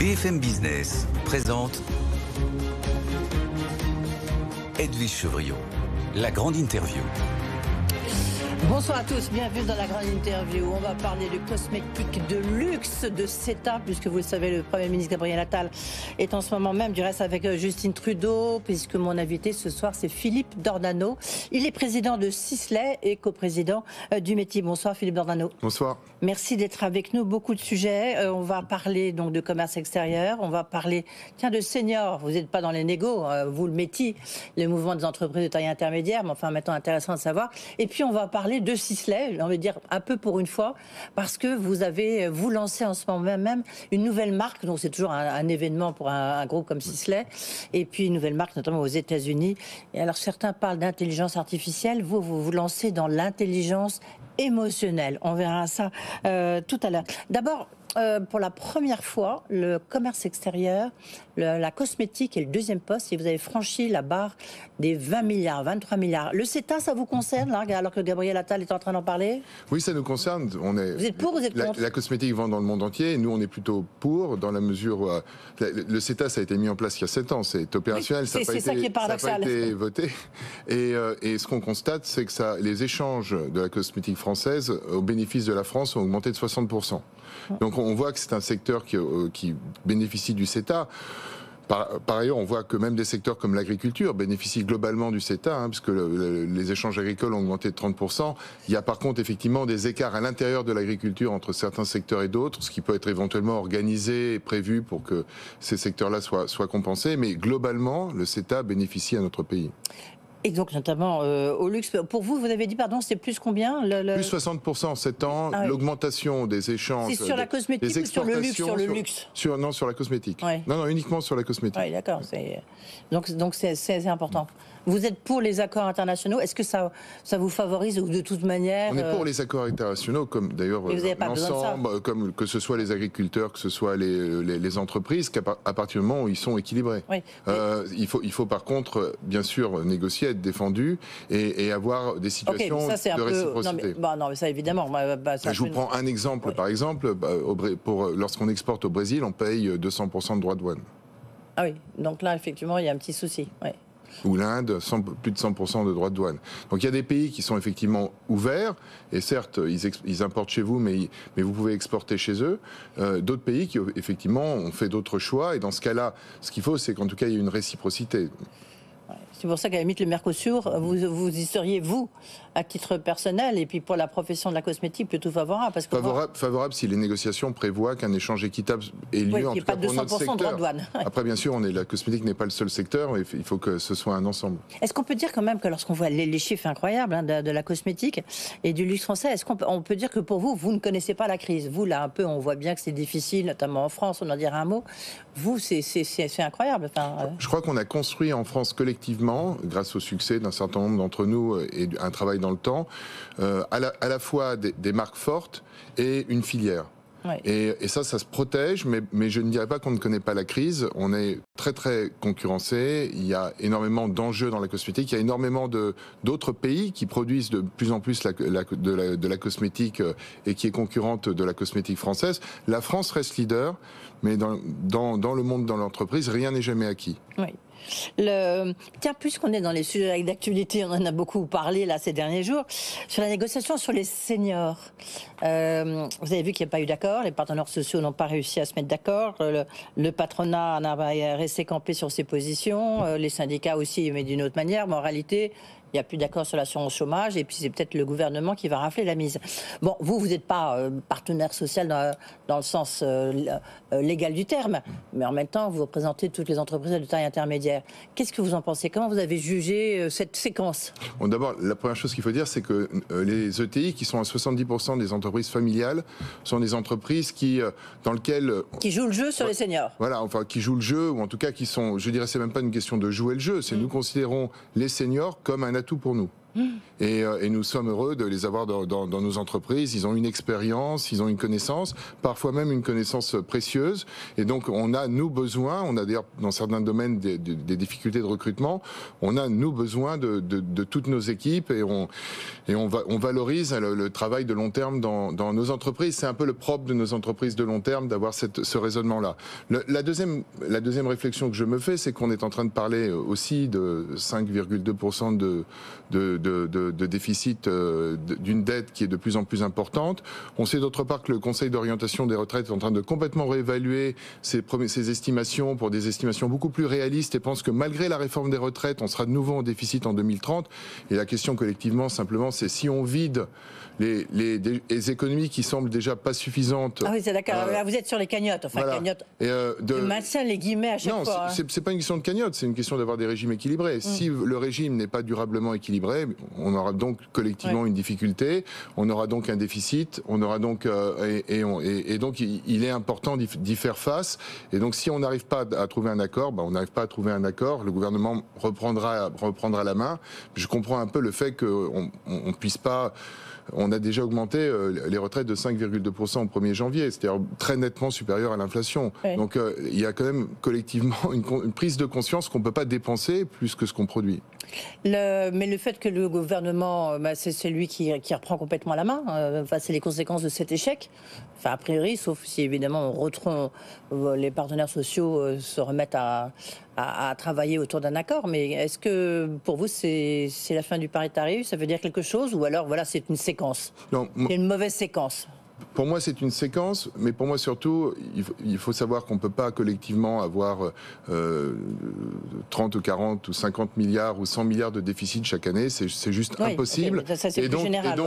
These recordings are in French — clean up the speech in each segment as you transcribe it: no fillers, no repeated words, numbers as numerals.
BFM Business présente Edwige Chevrillon, la grande interview. Bonsoir à tous, bienvenue dans la grande interview. On va parler de cosmétiques de luxe, de CETA, puisque vous le savez, le Premier ministre Gabriel Attal est en ce moment même, du reste avec Justine Trudeau, puisque mon invité ce soir c'est Philippe Dornano. Il est président de Sisley et coprésident du métier. Bonsoir Philippe Dornano. Bonsoir. Merci d'être avec nous, beaucoup de sujets. On va parler donc de commerce extérieur, on va parler de seniors. Vous n'êtes pas dans les négos, vous le métier, le mouvement des entreprises de taille intermédiaire, mais enfin maintenant intéressant de savoir. Et puis on va parler de Sisley, j'ai envie de dire un peu pour une fois, parce que vous lancez en ce moment même une nouvelle marque, donc c'est toujours un événement pour un groupe comme Sisley, et puis une nouvelle marque notamment aux États-Unis. Et alors certains parlent d'intelligence artificielle, vous lancez dans l'intelligence émotionnelle. On verra ça tout à l'heure. D'abord, pour la première fois, le commerce extérieur, la cosmétique est le deuxième poste et vous avez franchi la barre des 20 milliards, 23 milliards. Le CETA, ça vous concerne, là, alors que Gabriel Attal est en train d'en parler? Oui, ça nous concerne. Vous êtes pour ou vous êtes contre? La cosmétique vend dans le monde entier et nous, on est plutôt pour, dans la mesure où le CETA, ça a été mis en place il y a 7 ans. C'est opérationnel, oui, ça n'a pas été voté. Et ce qu'on constate, c'est que les échanges de la cosmétique française au bénéfice de la France ont augmenté de 60%. Donc on voit que c'est un secteur qui bénéficie du CETA. Par ailleurs, on voit que même des secteurs comme l'agriculture bénéficient globalement du CETA, puisque les échanges agricoles ont augmenté de 30%. Il y a par contre effectivement des écarts à l'intérieur de l'agriculture entre certains secteurs et d'autres, ce qui peut être éventuellement organisé et prévu pour que ces secteurs-là soient compensés. Mais globalement, le CETA bénéficie à notre pays. Et donc notamment au luxe. Pour vous, vous avez dit, pardon, c'est plus combien Plus 60% en 7 ans, oui. L'augmentation des échanges... C'est sur la cosmétique ou sur le luxe? Non, sur la cosmétique. Oui. Non, uniquement sur la cosmétique. Oui, d'accord. Donc c'est important. Vous êtes pour les accords internationaux? Est-ce que ça vous favorise ou de toute manière... On est pour les accords internationaux, comme d'ailleurs l'ensemble, comme que ce soit les agriculteurs, que ce soit les entreprises, à partir du moment où ils sont équilibrés. Oui. Il faut par contre, bien sûr, négocier, être défendu et avoir des situations de réciprocité. Non, mais ça évidemment. Je vous prends un exemple. Oui. Par exemple, lorsqu'on exporte au Brésil, on paye 200% de droits de douane. Ah oui, donc là, effectivement, il y a un petit souci. Oui. Ou l'Inde, plus de 100% de droits de douane. Donc il y a des pays qui sont effectivement ouverts, et certes, ils importent chez vous, mais vous pouvez exporter chez eux. D'autres pays qui, effectivement, ont fait d'autres choix, et dans ce cas-là, ce qu'il faut, c'est qu'en tout cas, il y ait une réciprocité. C'est pour ça qu'à la limite, le Mercosur, vous y seriez, vous, à titre personnel, et puis pour la profession de la cosmétique, plutôt favorable. Parce que favorable si les négociations prévoient qu'un échange équitable ait lieu, en tout cas pour notre secteur. Droit de douane. Après, bien sûr, la cosmétique n'est pas le seul secteur, mais il faut que ce soit un ensemble. Est-ce qu'on peut dire quand même que lorsqu'on voit les chiffres incroyables de la cosmétique et du luxe français, est-ce qu'on peut dire que pour vous, vous ne connaissez pas la crise? Vous, là, un peu, on voit bien que c'est difficile, notamment en France, on en dira un mot. Vous, c'est incroyable. Je crois qu'on a construit en France collectivement, grâce au succès d'un certain nombre d'entre nous et un travail dans le temps, à la fois des marques fortes et une filière. Ouais. Et ça se protège, mais je ne dirais pas qu'on ne connaît pas la crise. On est très très concurrencé. Il y a énormément d'enjeux dans la cosmétique. Il y a énormément d'autres pays qui produisent de plus en plus de la cosmétique et qui est concurrente de la cosmétique française. La France reste leader, mais dans le monde, dans l'entreprise, rien n'est jamais acquis. Oui. Tiens, puisqu'on est dans les sujets d'actualité, on en a beaucoup parlé là ces derniers jours, sur la négociation sur les seniors. Vous avez vu qu'il n'y a pas eu d'accord, les partenaires sociaux n'ont pas réussi à se mettre d'accord, le patronat en a resté campé sur ses positions, les syndicats aussi, mais d'une autre manière, mais en réalité... Il n'y a plus d'accord sur l'assurance chômage et puis c'est peut-être le gouvernement qui va rafler la mise. Bon, vous n'êtes pas partenaire social dans le sens légal du terme, mais en même temps, vous représentez toutes les entreprises de taille intermédiaire. Qu'est-ce que vous en pensez? Comment vous avez jugé cette séquence? Bon, d'abord, la première chose qu'il faut dire, c'est que les ETI, qui sont à 70% des entreprises familiales, sont des entreprises qui jouent le jeu sur les seniors. Voilà, enfin, qui jouent le jeu, ou en tout cas qui sont, je dirais, c'est même pas une question de jouer le jeu, c'est nous considérons les seniors comme un atout pour nous. Et nous sommes heureux de les avoir dans nos entreprises. Ils ont une expérience, ils ont une connaissance, parfois même une connaissance précieuse. Et donc, on a, nous, besoin, on a d'ailleurs dans certains domaines des difficultés de recrutement, on a, nous, besoin de toutes nos équipes et on valorise le travail de long terme dans nos entreprises. C'est un peu le propre de nos entreprises de long terme d'avoir ce raisonnement-là. La deuxième réflexion que je me fais, c'est qu'on est en train de parler aussi de 5,2% de déficit d'une dette qui est de plus en plus importante. On sait d'autre part que le Conseil d'orientation des retraites est en train de complètement réévaluer ses estimations pour des estimations beaucoup plus réalistes et pense que malgré la réforme des retraites, on sera de nouveau en déficit en 2030. Et la question collectivement, simplement, c'est si on vide les économies qui semblent déjà pas suffisantes. Ah oui, c'est d'accord. Là, vous êtes sur les cagnottes. Enfin, voilà. Cagnottes. Je maintiens les guillemets à chaque fois. Non, c'est pas une question de cagnotte, c'est une question d'avoir des régimes équilibrés. Si le régime n'est pas durablement équilibré, on aura donc collectivement une difficulté, on aura donc un déficit, on aura donc et donc il est important d'y faire face. Et donc si on n'arrive pas à trouver un accord, on n'arrive pas à trouver un accord. Le gouvernement reprendra la main. Je comprends un peu le fait qu'on puisse pas. On a déjà augmenté les retraites de 5,2% au 1er janvier, c'est-à-dire très nettement supérieur à l'inflation. Oui. Donc il y a quand même collectivement une prise de conscience qu'on ne peut pas dépenser plus que ce qu'on produit. Mais le fait que le gouvernement, c'est lui qui reprend complètement la main, c'est les conséquences de cet échec. Enfin, a priori, sauf si évidemment les partenaires sociaux se remettent à travailler autour d'un accord. Mais est-ce que pour vous, c'est la fin du paritarisme? Ça veut dire quelque chose? Ou alors, voilà, c'est une séquence? Non, c'est une mauvaise séquence. Pour moi, c'est une séquence, mais pour moi surtout, il faut savoir qu'on ne peut pas collectivement avoir 30 ou 40 ou 50 milliards ou 100 milliards de déficit chaque année. C'est juste impossible. Okay, ça, c'est plus général.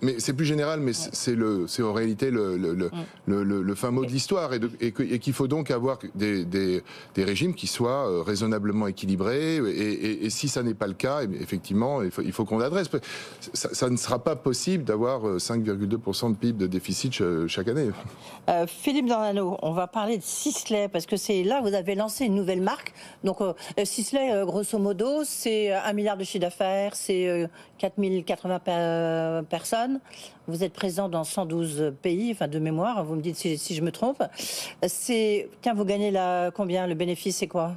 Mais c'est plus général, mais c'est en réalité le fin mot de l'histoire. Et qu'il faut donc avoir des régimes qui soient raisonnablement équilibrés. Et si ça n'est pas le cas, effectivement, il faut qu'on l'adresse. Ça ne sera pas possible d'avoir 5,2% de PIB de déficit chaque année. Philippe Dornano, on va parler de Sisley, parce que c'est là vous avez lancé une nouvelle marque. Donc Sisley, grosso modo, c'est 1 milliard de chiffre d'affaires, c'est 4080 personnes. Vous êtes présent dans 112 pays, enfin de mémoire, vous me dites si je me trompe. Tiens, vous gagnez combien? Le bénéfice, c'est quoi?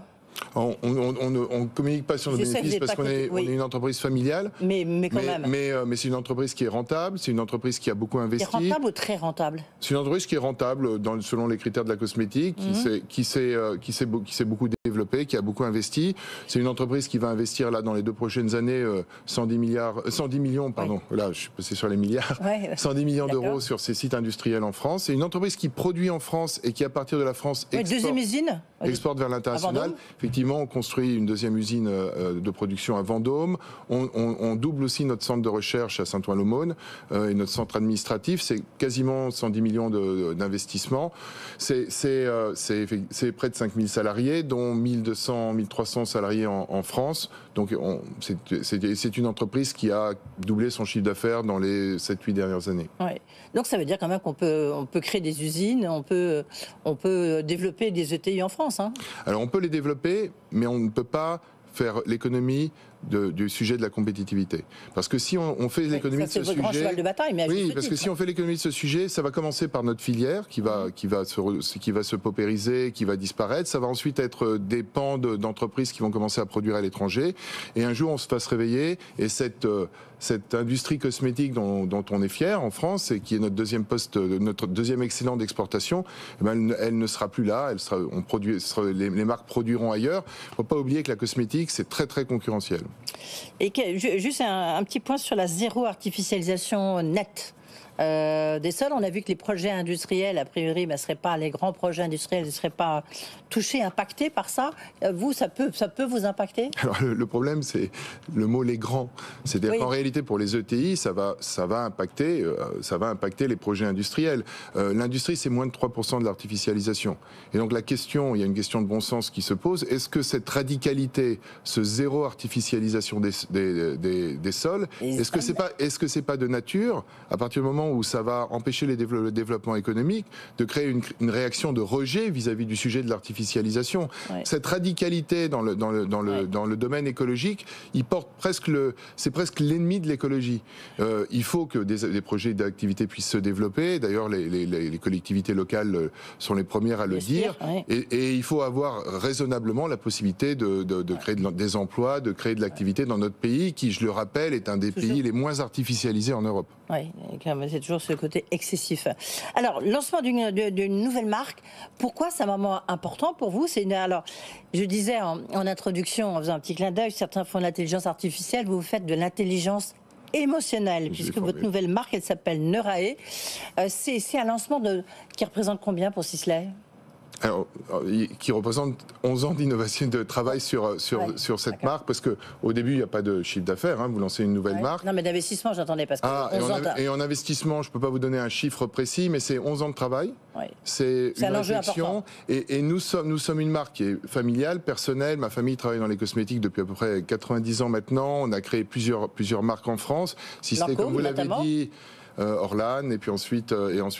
On ne communique pas sur nos bénéfices parce qu'on est une entreprise familiale. Mais quand même. Mais c'est une entreprise qui est rentable, c'est une entreprise qui a beaucoup investi. Qui est rentable ou très rentable? C'est une entreprise qui est rentable selon les critères de la cosmétique, qui s'est beaucoup développée, qui a beaucoup investi. C'est une entreprise qui va investir là dans les 2 prochaines années 110 millions, pardon. Là, je suis passé sur les milliards. 110 millions d'euros sur ses sites industriels en France. C'est une entreprise qui produit en France et qui, à partir de la France, exporte vers l'international. Effectivement, on construit une deuxième usine de production à Vendôme. On double aussi notre centre de recherche à Saint-Ouen-l'Aumône et notre centre administratif. C'est quasiment 110 millions d'investissements. C'est près de 5000 salariés, dont 1200, 1300 salariés en France. Donc c'est une entreprise qui a doublé son chiffre d'affaires dans les 7-8 dernières années. Ouais. Donc ça veut dire quand même qu'on peut créer des usines, on peut développer des ETI en France. Hein. Alors on peut les développer, mais on ne peut pas faire l'économie du sujet de la compétitivité. Parce que si on fait l'économie de ce sujet... C'est votre grand cheval de bataille, mais oui, parce que si on fait l'économie de ce sujet, ça va commencer par notre filière qui va se paupériser, qui va disparaître. Ça va ensuite être des pans d'entreprises qui vont commencer à produire à l'étranger. Et un jour, on se fasse réveiller et cette industrie cosmétique dont on est fier en France et qui est notre deuxième excellent d'exportation, elle ne sera plus là. Les marques produiront ailleurs. Il ne faut pas oublier que la cosmétique, c'est très très concurrentiel. Et juste un petit point sur la zéro artificialisation nette des sols. On a vu que les projets industriels, a priori, les grands projets industriels ne seraient pas touchés, impactés par ça. Vous, ça peut vous impacter? Alors le problème, c'est le mot les grands. C'est-à-dire qu'en réalité, pour les ETI, ça va impacter les projets industriels. L'industrie, c'est moins de 3% de l'artificialisation. Et donc il y a une question de bon sens qui se pose. Est-ce que cette radicalité, ce zéro artificialisation des sols, est-ce que c'est pas de nature, à partir du moment moment où ça va empêcher le développement économique, de créer une réaction de rejet vis-à-vis du sujet de l'artificialisation. Ouais. Cette radicalité dans le domaine écologique, c'est presque l'ennemi de l'écologie. Il faut que des projets d'activité puissent se développer. D'ailleurs, les collectivités locales sont les premières à le dire. Ouais. Et il faut avoir raisonnablement la possibilité de créer des emplois, de créer de l'activité dans notre pays, qui, je le rappelle, est un des pays les moins artificialisés en Europe. Oui, c'est toujours ce côté excessif. Alors, lancement d'une nouvelle marque, pourquoi c'est un moment important pour vous? Alors, je disais en introduction, en faisant un petit clin d'œil, certains font de l'intelligence artificielle, vous faites de l'intelligence émotionnelle, puisque votre nouvelle marque, elle s'appelle Neurae. C'est un lancement qui représente combien pour Sisley? Alors, qui représente 11 ans d'innovation, de travail sur cette marque, parce qu'au début, il n'y a pas de chiffre d'affaires, hein, vous lancez une nouvelle marque. Non, mais d'investissement, j'entendais, parce que et en investissement, je ne peux pas vous donner un chiffre précis, mais c'est 11 ans de travail, c'est une réflexion, et nous sommes une marque qui est familiale, personnelle. Ma famille travaille dans les cosmétiques depuis à peu près 90 ans maintenant, on a créé plusieurs marques en France, si c'est comme vous l'avez dit, Orlan et puis ensuite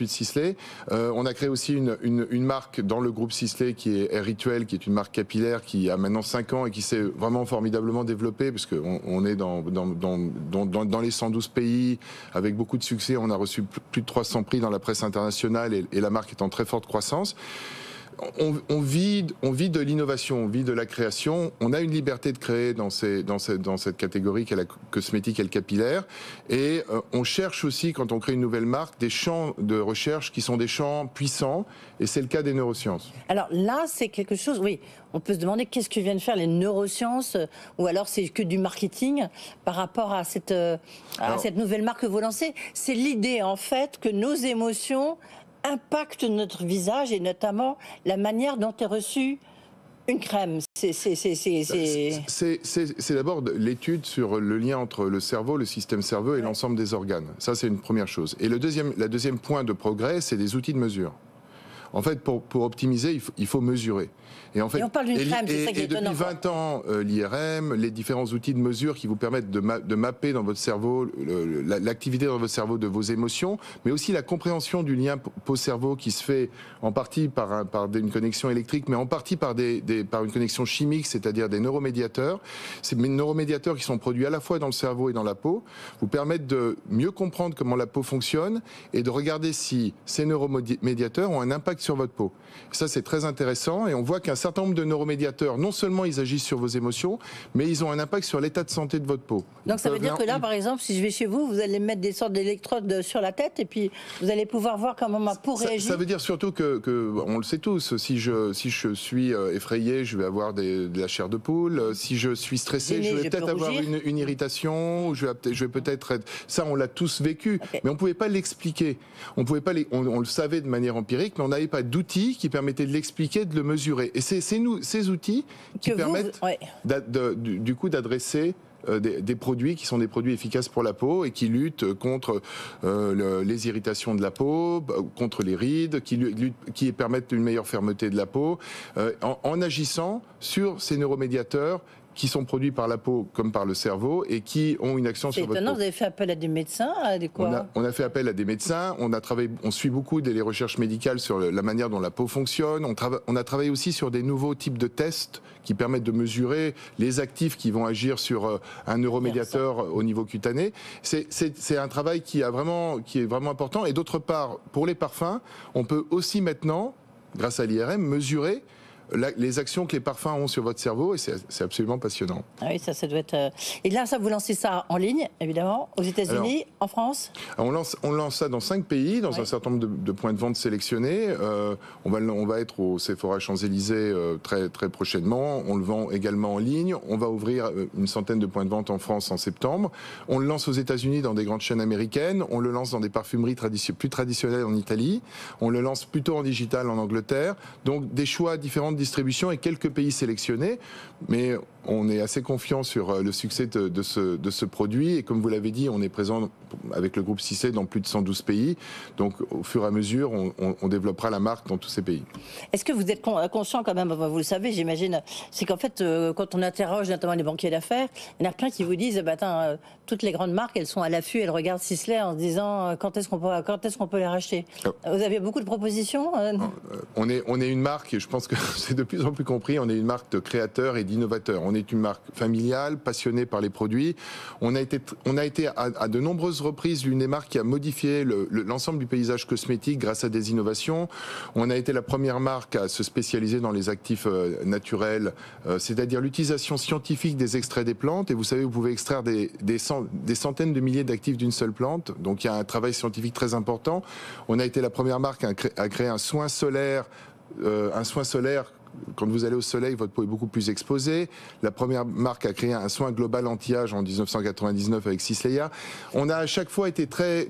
Sisley. On a créé aussi une marque dans le groupe Sisley qui est Rituel, qui est une marque capillaire qui a maintenant 5 ans et qui s'est vraiment formidablement développée, parce qu'on est dans les 112 pays avec beaucoup de succès. On a reçu plus de 300 prix dans la presse internationale et la marque est en très forte croissance. On vit de l'innovation, on vit de la création. On a une liberté de créer dans cette catégorie qu'est la cosmétique et le capillaire. Et on cherche aussi, quand on crée une nouvelle marque, des champs de recherche qui sont des champs puissants. Et c'est le cas des neurosciences. Alors là, c'est quelque chose, oui, on peut se demander qu'est-ce que viennent faire les neurosciences, ou alors c'est que du marketing par rapport à cette nouvelle marque que vous lancez. C'est l'idée, en fait, que nos émotions impacte notre visage et notamment la manière dont est reçue une crème. C'est d'abord l'étude sur le lien entre le cerveau, le système cerveau et l'ensemble des organes. Ça, c'est une première chose. Et la deuxième point de progrès, c'est des outils de mesure. En fait, pour optimiser, il faut mesurer. Et en fait, on parle d'une crème, c'est ça qui est étonnant. Depuis 20 ans, l'IRM, les différents outils de mesure qui vous permettent de mapper dans votre cerveau l'activité dans votre cerveau de vos émotions, mais aussi la compréhension du lien peau-cerveau qui se fait en partie par une connexion électrique, mais en partie par une connexion chimique, c'est-à-dire des neuromédiateurs. Ces neuromédiateurs qui sont produits à la fois dans le cerveau et dans la peau vous permettent de mieux comprendre comment la peau fonctionne et de regarder si ces neuromédiateurs ont un impact sur votre peau. Ça, c'est très intéressant et on voit qu'un certain nombre de neuromédiateurs, non seulement ils agissent sur vos émotions, mais ils ont un impact sur l'état de santé de votre peau. Donc ça veut dire que là, par exemple, si je vais chez vous, vous allez mettre des sortes d'électrodes sur la tête et puis vous allez pouvoir voir comment ma peau réagit. Ça veut dire surtout que on le sait tous, si je suis effrayé, je vais avoir de la chair de poule. Si je suis stressé, je vais peut-être avoir une irritation. Ou je vais peut-être être... Ça, on l'a tous vécu, mais on ne pouvait pas l'expliquer. On le savait de manière empirique, mais on n'avait pas d'outils qui permettaient de l'expliquer, de le mesurer. Et c'est ces outils qui permettent du coup d'adresser des produits qui sont des produits efficaces pour la peau et qui luttent contre les irritations de la peau, contre les rides, qui permettent une meilleure fermeté de la peau, en agissant sur ces neuromédiateurs qui sont produits par la peau comme par le cerveau et qui ont une action sur votre peau. C'est étonnant, vous avez fait appel à des médecins, à des quoi? On a fait appel à des médecins, on suit beaucoup les recherches médicales sur la manière dont la peau fonctionne, on a travaillé aussi sur des nouveaux types de tests qui permettent de mesurer les actifs qui vont agir sur un neuromédiateur au niveau cutané. C'est un travail qui est vraiment important. Et d'autre part, pour les parfums, on peut aussi maintenant, grâce à l'IRM, mesurer les actions que les parfums ont sur votre cerveau, et c'est absolument passionnant. Ah oui, ça doit être... Et là, vous lancez ça en ligne, évidemment, aux États-Unis, en France? On lance ça dans 5 pays, dans un certain nombre de points de vente sélectionnés. On va être au Sephora Champs-Élysées très, très prochainement. On le vend également en ligne. On va ouvrir une centaine de points de vente en France en septembre. On le lance aux États-Unis dans des grandes chaînes américaines. On le lance dans des parfumeries plus traditionnelles en Italie. On le lance plutôt en digital en Angleterre. Donc des choix différents de distribution et quelques pays sélectionnés, mais on est assez confiant sur le succès de ce produit. Et comme vous l'avez dit, on est présent avec le groupe Sisley dans plus de 112 pays. Donc, au fur et à mesure, on développera la marque dans tous ces pays. Est-ce que vous êtes conscient quand même, vous le savez, j'imagine, c'est qu'en fait, quand on interroge notamment les banquiers d'affaires, il y en a plein qui vous disent, toutes les grandes marques, elles sont à l'affût, elles regardent Sisley en se disant, quand est-ce qu'on peut les racheter? Vous avez beaucoup de propositions? On est une marque, et je pense que c'est de plus en plus compris, on est une marque de créateurs et d'innovateurs. On est une marque familiale, passionnée par les produits. On a été à de nombreuses reprises l'une des marques qui a modifié l'ensemble du paysage cosmétique grâce à des innovations. On a été la première marque à se spécialiser dans les actifs naturels, c'est-à-dire l'utilisation scientifique des extraits des plantes. Et vous savez, vous pouvez extraire des centaines de milliers d'actifs d'une seule plante. Donc il y a un travail scientifique très important. On a été la première marque à créer un soin solaire. Quand vous allez au soleil, votre peau est beaucoup plus exposée. La première marque a créé un soin global anti-âge en 1999 avec Sisleya. On a à chaque fois été très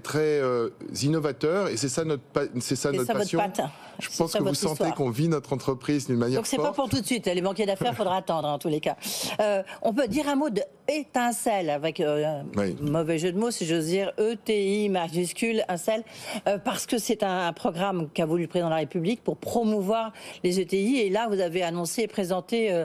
innovateurs et c'est ça notre passion. Je pense que vous sentez qu'on vit notre entreprise d'une manière forte. Donc c'est pas pour tout de suite. Les banquiers d'affaires, il faudra attendre en tous les cas. On peut dire un mot d'étincelle avec mauvais jeu de mots, si j'ose dire, ETI majuscule, incel, parce que c'est un programme qu'a voulu le président de la République pour promouvoir les ETI. Et là, vous avez annoncé et présenté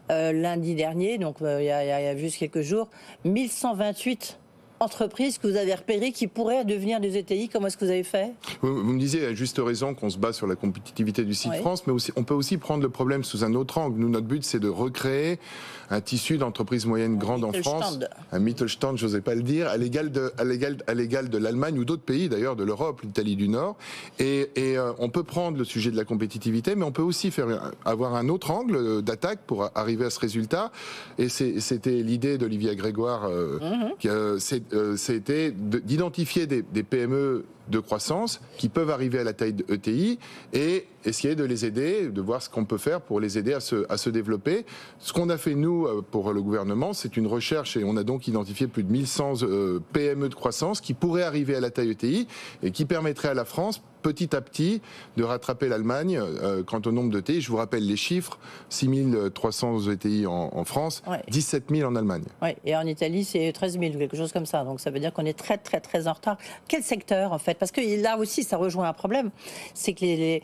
lundi dernier, donc il y a juste quelques jours, 1128 entreprises que vous avez repérées qui pourraient devenir des ETI. Comment est-ce que vous avez fait? Vous me disiez à juste raison qu'on se base sur la compétitivité du site France, mais aussi, on peut aussi prendre le problème sous un autre angle. Nous, notre but, c'est de recréer un tissu d'entreprises moyennes grandes en France, un Mittelstand, j'osais pas le dire, à l'égal de l'Allemagne ou d'autres pays d'ailleurs, de l'Europe, l'Italie du Nord. Et on peut prendre le sujet de la compétitivité, mais on peut aussi avoir un autre angle d'attaque pour arriver à ce résultat. Et c'était l'idée d'Olivier Grégoire, c'était d'identifier des PME de croissance qui peuvent arriver à la taille de ETI et essayer de les aider, de voir ce qu'on peut faire pour les aider à se développer. Ce qu'on a fait, nous, pour le gouvernement, c'est une recherche et on a donc identifié plus de 1100 PME de croissance qui pourraient arriver à la taille ETI et qui permettraient à la France, petit à petit, de rattraper l'Allemagne quant au nombre d'ETI. Je vous rappelle les chiffres, 6300 ETI en France, 17 000 en Allemagne. Et en Italie, c'est 13 000, quelque chose comme ça. Donc ça veut dire qu'on est très, très, très en retard. Quel secteur, en fait? Parce que là aussi, ça rejoint un problème. C'est que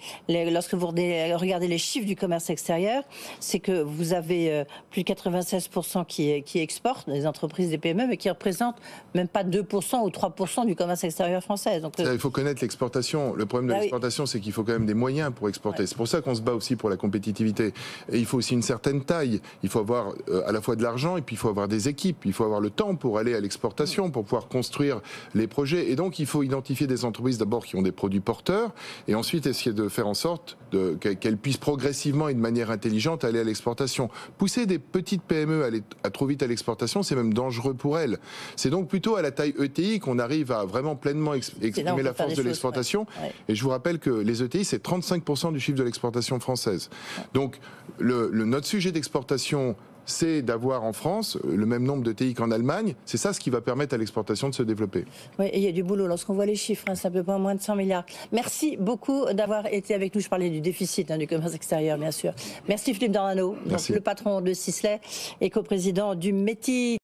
lorsque vous regardez les chiffres du commerce extérieur, c'est que vous avez plus de 96% qui exportent, des entreprises, des PME, mais qui représentent même pas 2% ou 3% du commerce extérieur français. Donc, il faut connaître l'exportation. Le problème de l'exportation, c'est qu'il faut quand même des moyens pour exporter. C'est pour ça qu'on se bat aussi pour la compétitivité. Et il faut aussi une certaine taille. Il faut avoir à la fois de l'argent et puis il faut avoir des équipes. Il faut avoir le temps pour aller à l'exportation, pour pouvoir construire les projets. Et donc, il faut identifier des entreprises d'abord qui ont des produits porteurs et ensuite essayer de faire en sorte qu'elles puissent progressivement et de manière intelligente aller à l'exportation. Pousser des petites PME à trop vite à l'exportation, c'est même dangereux pour elles. C'est donc plutôt à la taille ETI qu'on arrive à vraiment pleinement exprimer la force de l'exportation. Et je vous rappelle que les ETI, c'est 35% du chiffre de l'exportation française. Donc, notre sujet d'exportation, c'est d'avoir en France le même nombre d'ETI qu'en Allemagne. C'est ça ce qui va permettre à l'exportation de se développer. Oui, et il y a du boulot. Lorsqu'on voit les chiffres, ça peut pas moins de 100 milliards. Merci beaucoup d'avoir été avec nous. Je parlais du déficit du commerce extérieur, bien sûr. Merci Philippe Dornano, le patron de Sisley et coprésident du METI.